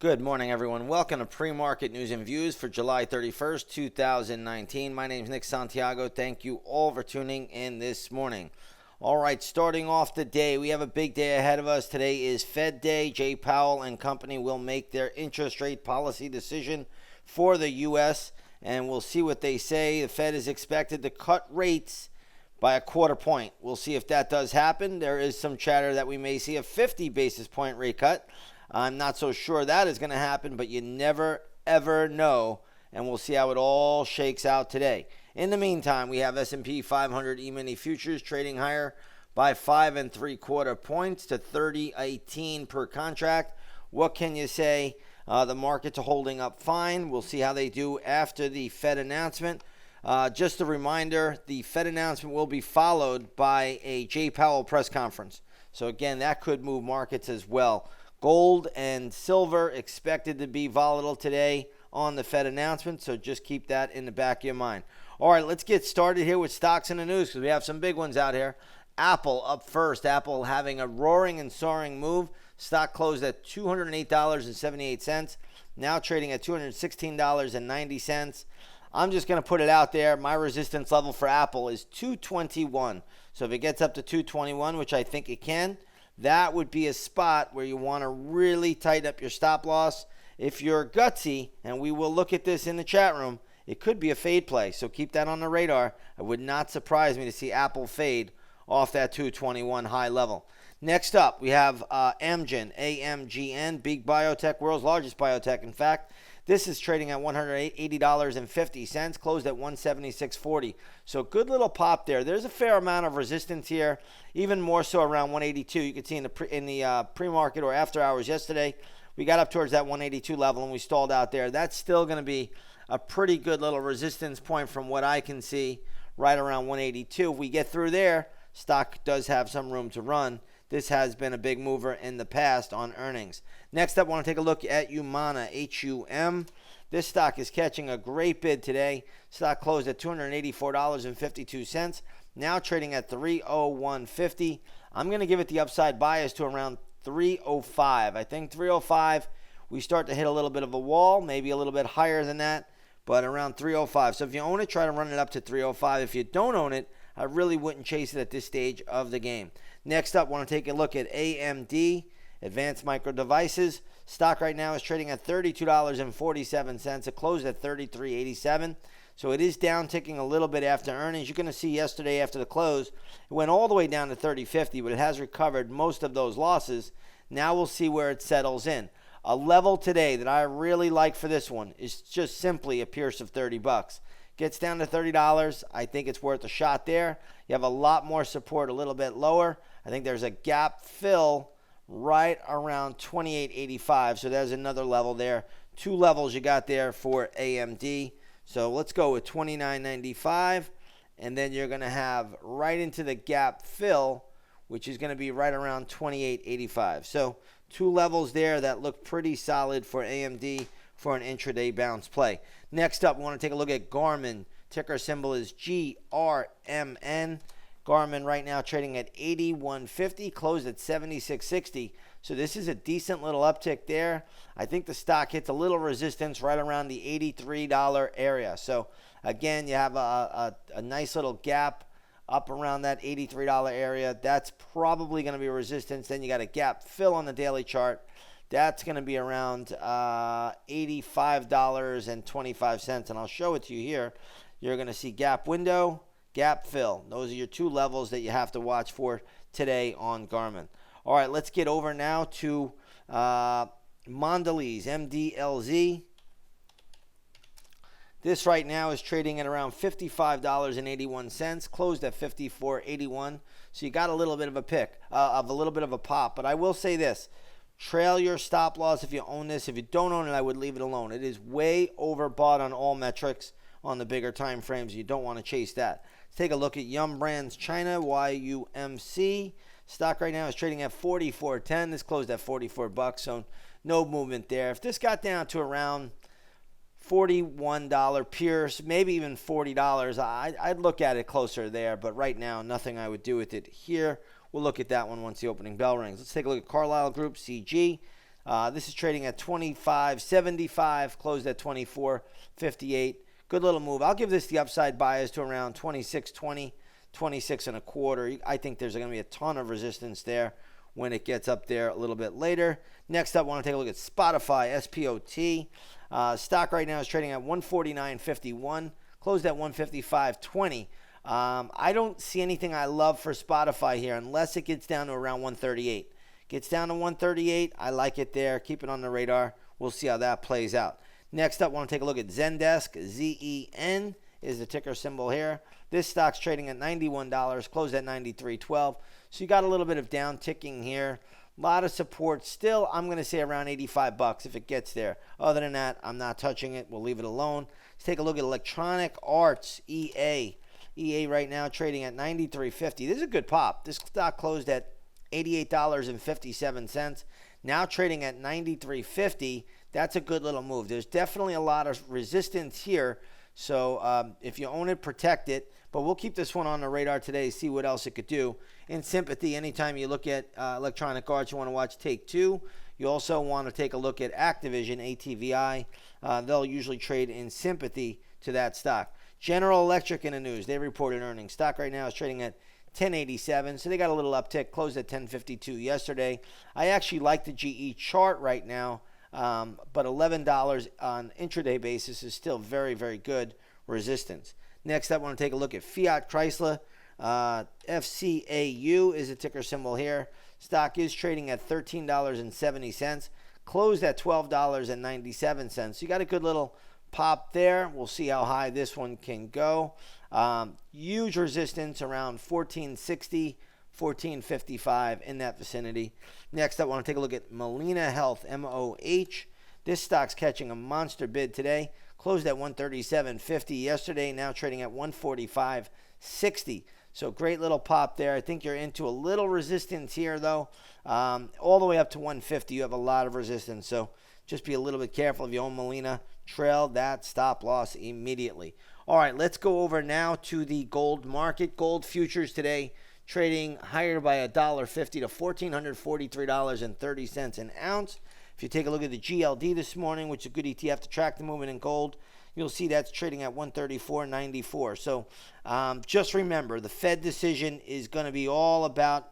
Good morning, everyone. Welcome to Pre-Market News and Views for July 31st, 2019. My name is Nick Santiago. Thank you all for tuning in this morning. All right, starting off the day, we have a big day ahead of us. Today is Fed Day. Jay Powell and company will make their interest rate policy decision for the U.S., and we'll see what they say. The Fed is expected to cut rates by a quarter point. We'll see if that does happen. There is some chatter that we may see a 50 basis point rate cut. I'm not so sure that is going to happen, but you never, ever know, and we'll see how it all shakes out today. In the meantime, we have S&P 500 E-mini futures trading higher by 5 3/4 points to 30.18 per contract. What can you say? The markets are holding up fine. We'll see how they do after the Fed announcement. Just a reminder, the Fed announcement will be followed by a Jay Powell press conference. So again, that could move markets as well. Gold and silver expected to be volatile today on the Fed announcement, so just keep that in the back of your mind. All right, let's get started here with stocks in the news because we have some big ones out here. Apple up first. Apple having a roaring and soaring move. Stock closed at $208.78, now trading at $216.90. I'm just going to put it out there. My resistance level for Apple is 221. So if it gets up to 221, which I think it can, that would be a spot where you want to really tighten up your stop loss. If you're gutsy, and we will look at this in the chat room, it could be a fade play. So keep that on the radar. It would not surprise me to see Apple fade off that 221 high level. Next up, we have Amgen, AMGN, big biotech, world's largest biotech. In fact, this is trading at $180.50, closed at $176.40. So good little pop there. There's a fair amount of resistance here, even more so around 182. You can see in the pre-market or after hours yesterday, we got up towards that 182 level and we stalled out there. That's still going to be a pretty good little resistance point from what I can see, right around 182. If we get through there, stock does have some room to run. This has been a big mover in the past on earnings. Next up, I want to take a look at Humana, HUM. This stock is catching a great bid today. Stock closed at $284.52, now trading at $301.50. I'm going to give it the upside bias to around $305. I think $305, we start to hit a little bit of a wall, maybe a little bit higher than that, but around $305. So if you own it, try to run it up to $305. If you don't own it, I really wouldn't chase it at this stage of the game. Next up, I want to take a look at AMD, Advanced Micro Devices. Stock right now is trading at $32.47. It closed at $33.87. So it is down ticking a little bit after earnings. You're going to see yesterday after the close, it went all the way down to $30.50, but it has recovered most of those losses. Now we'll see where it settles in. A level today that I really like for this one is just simply a pierce of $30. Gets down to $30, I think it's worth a shot there. You have a lot more support a little bit lower. I think there's a gap fill right around $28.85, so there's another level there. Two levels you got there for AMD. So let's go with $29.95, and then you're going to have right into the gap fill, which is going to be right around $28.85. So two levels there that look pretty solid for AMD for an intraday bounce play. Next up, we want to take a look at Garmin. Ticker symbol is GRMN. Garmin right now trading at $81.50, closed at $76.60. So this is a decent little uptick there. I think the stock hits a little resistance right around the $83 area. So again, you have a nice little gap up around that $83 area. That's probably going to be a resistance. Then you got a gap fill on the daily chart. That's going to be around $85.25, and I'll show it to you here. You're going to see gap window, gap fill. Those are your two levels that you have to watch for today on Garmin. All right, let's get over now to Mondelez, MDLZ. This right now is trading at around $55.81, closed at $54.81. So you got a little bit of a pop. But I will say this. Trail your stop loss if you own this. If you don't own it, I would leave it alone. It is way overbought on all metrics on the bigger time frames. You don't want to chase that. Let's take a look at Yum Brands China, YUMC. Stock right now is trading at $44.10. This closed at $44, so no movement there. If this got down to around $41 Pierce, maybe even $40, I'd look at it closer there, but right now, nothing I would do with it here. We'll look at that one once the opening bell rings. Let's take a look at Carlyle Group, CG. This is trading at 25.75, closed at 24.58. Good little move. I'll give this the upside bias to around 26.20, 26 and a quarter. I think there's going to be a ton of resistance there when it gets up there a little bit later. Next up, I want to take a look at Spotify, SPOT. Stock right now is trading at 149.51, closed at 155.20. I don't see anything I love for Spotify here unless it gets down to around 138. Gets down to 138, I like it there. Keep it on the radar. We'll see how that plays out. Next up, I want to take a look at Zendesk. ZEN is the ticker symbol here. This stock's trading at $91, closed at $93.12. So you got a little bit of down ticking here. A lot of support. Still, I'm going to say around $85 if it gets there. Other than that, I'm not touching it. We'll leave it alone. Let's take a look at Electronic Arts, EA. EA right now trading at $93.50. This is a good pop. This stock closed at $88.57. Now trading at $93.50. That's a good little move. There's definitely a lot of resistance here. So if you own it, protect it. But we'll keep this one on the radar today, see what else it could do. In sympathy, anytime you look at Electronic Arts, you want to watch Take Two. You also want to take a look at Activision, ATVI. They'll usually trade in sympathy to that stock. General Electric in the news. They reported earnings. Stock right now is trading at $10.87, so they got a little uptick. Closed at $10.52 yesterday. I actually like the GE chart right now, but $11 on intraday basis is still very, very good resistance. Next up, I want to take a look at Fiat Chrysler. FCAU is a ticker symbol here. Stock is trading at $13.70, closed at $12.97. So you got a good little pop there. We'll see how high this one can go. Huge resistance around 1460, 1455 in that vicinity. Next up, I want to take a look at Molina Health, MOH. This stock's catching a monster bid today. Closed at 137.50 yesterday, now trading at 145.60. So great little pop there. I think you're into a little resistance here, though. All the way up to 150, you have a lot of resistance. So just be a little bit careful if you own Molina. Trail that stop loss immediately. All right, let's go over now to the gold market. Gold futures today trading higher by $1.50 to $1,443.30 an ounce. If you take a look at the GLD this morning, which is a good ETF to track the movement in gold, you'll see that's trading at 134.94. So just remember, the Fed decision is going to be all about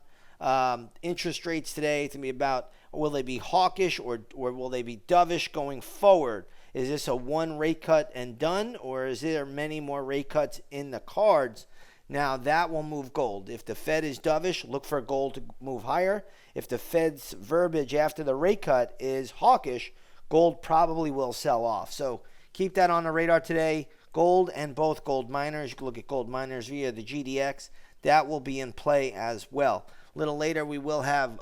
interest rates today. It's going to be about, will they be hawkish or will they be dovish going forward? Is this a one rate cut and done, or is there many more rate cuts in the cards? Now, that will move gold. If the Fed is dovish, look for gold to move higher. If the Fed's verbiage after the rate cut is hawkish, gold probably will sell off. So keep that on the radar today. Gold and both gold miners. You can look at gold miners via the GDX. That will be in play as well. A little later, we will have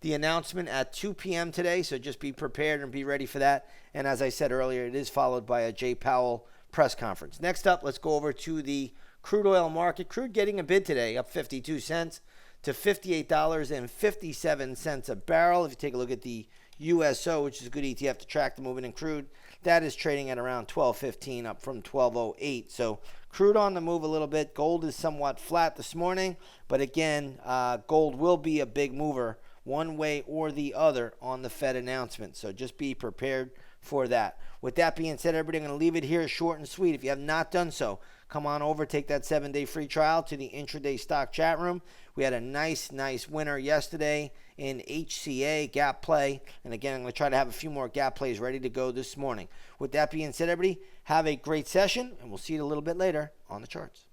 the announcement at 2 p.m. today, so just be prepared and be ready for that. And as I said earlier, it is followed by a Jay Powell press conference. Next up, let's go over to the crude oil market. Crude getting a bid today, up 52 cents to $58.57 a barrel. If you take a look at the USO, which is a good ETF to track the movement in crude, that is trading at around $12.15, up from $12.08. So crude on the move a little bit. Gold is somewhat flat this morning, but again, gold will be a big mover one way or the other on the Fed announcement. So just be prepared for that. With that being said, everybody, I'm going to leave it here short and sweet. If you have not done so, come on over, take that 7-day free trial to the intraday stock chat room. We had a nice winner yesterday in HCA gap play. And again, I'm going to try to have a few more gap plays ready to go this morning. With that being said, everybody, have a great session, and we'll see you a little bit later on the charts.